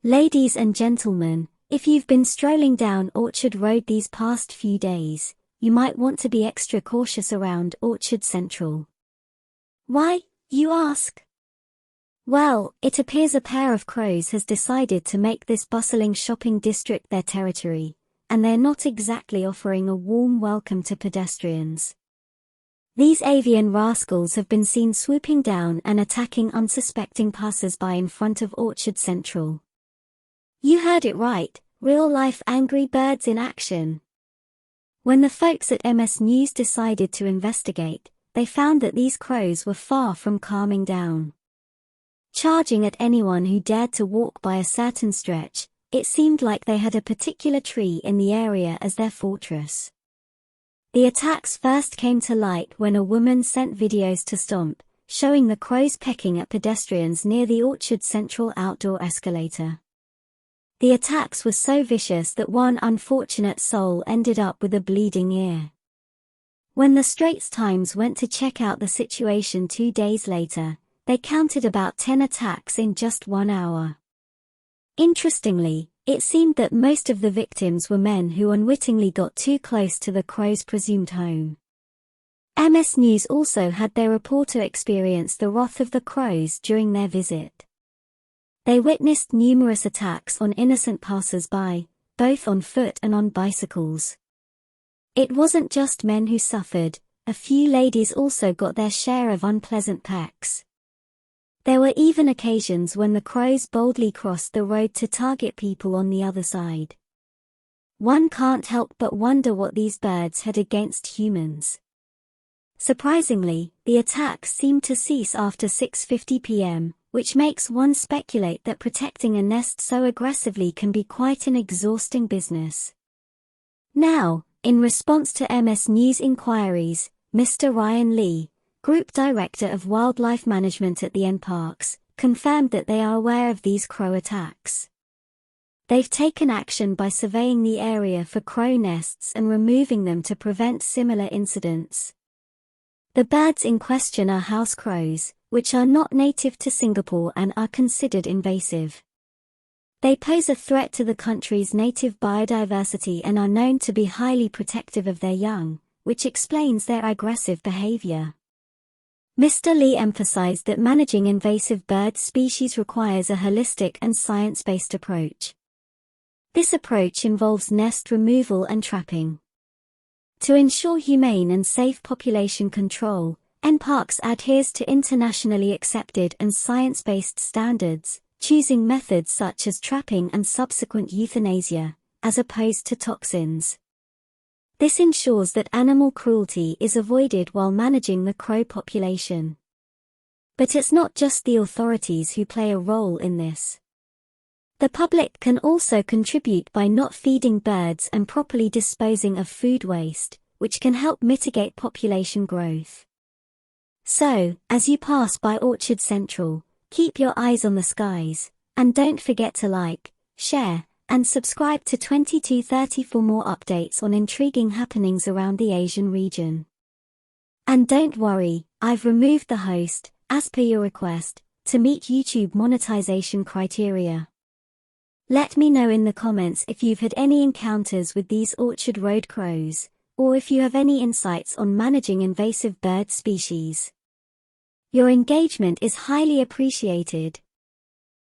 Ladies and gentlemen, if you've been strolling down Orchard Road these past few days, you might want to be extra cautious around Orchard Central. Why, you ask? Well, it appears a pair of crows has decided to make this bustling shopping district their territory, and they're not exactly offering a warm welcome to pedestrians. These avian rascals have been seen swooping down and attacking unsuspecting passers-by in front of Orchard Central. You heard it right, real-life angry birds in action. When the folks at MS News decided to investigate, they found that these crows were far from calming down. Charging at anyone who dared to walk by a certain stretch, it seemed like they had a particular tree in the area as their fortress. The attacks first came to light when a woman sent videos to STOMP, showing the crows pecking at pedestrians near the Orchard Central outdoor escalator. The attacks were so vicious that one unfortunate soul ended up with a bleeding ear. When the Straits Times went to check out the situation 2 days later, they counted about 10 attacks in just 1 hour. Interestingly, it seemed that most of the victims were men who unwittingly got too close to the crows' presumed home. MS News also had their reporter experience the wrath of the crows during their visit. They witnessed numerous attacks on innocent passers-by, both on foot and on bicycles. It wasn't just men who suffered, a few ladies also got their share of unpleasant pecks. There were even occasions when the crows boldly crossed the road to target people on the other side. One can't help but wonder what these birds had against humans. Surprisingly, the attacks seemed to cease after 6:50 p.m., which makes one speculate that protecting a nest so aggressively can be quite an exhausting business. Now, in response to MS News inquiries, Mr. Ryan Lee, Group Director of Wildlife Management at the N Parks, confirmed that they are aware of these crow attacks. They've taken action by surveying the area for crow nests and removing them to prevent similar incidents. The birds in question are house crows, which are not native to Singapore and are considered invasive. They pose a threat to the country's native biodiversity and are known to be highly protective of their young, which explains their aggressive behavior. Mr. Lee emphasized that managing invasive bird species requires a holistic and science-based approach. This approach involves nest removal and trapping. To ensure humane and safe population control, NParks adheres to internationally accepted and science-based standards, choosing methods such as trapping and subsequent euthanasia, as opposed to toxins. This ensures that animal cruelty is avoided while managing the crow population. But it's not just the authorities who play a role in this. The public can also contribute by not feeding birds and properly disposing of food waste, which can help mitigate population growth. So, as you pass by Orchard Central, keep your eyes on the skies, and don't forget to like, share, and subscribe to 2230 for more updates on intriguing happenings around the Asian region. And don't worry, I've removed the host, as per your request, to meet YouTube monetization criteria. Let me know in the comments if you've had any encounters with these Orchard Road crows, or if you have any insights on managing invasive bird species. Your engagement is highly appreciated.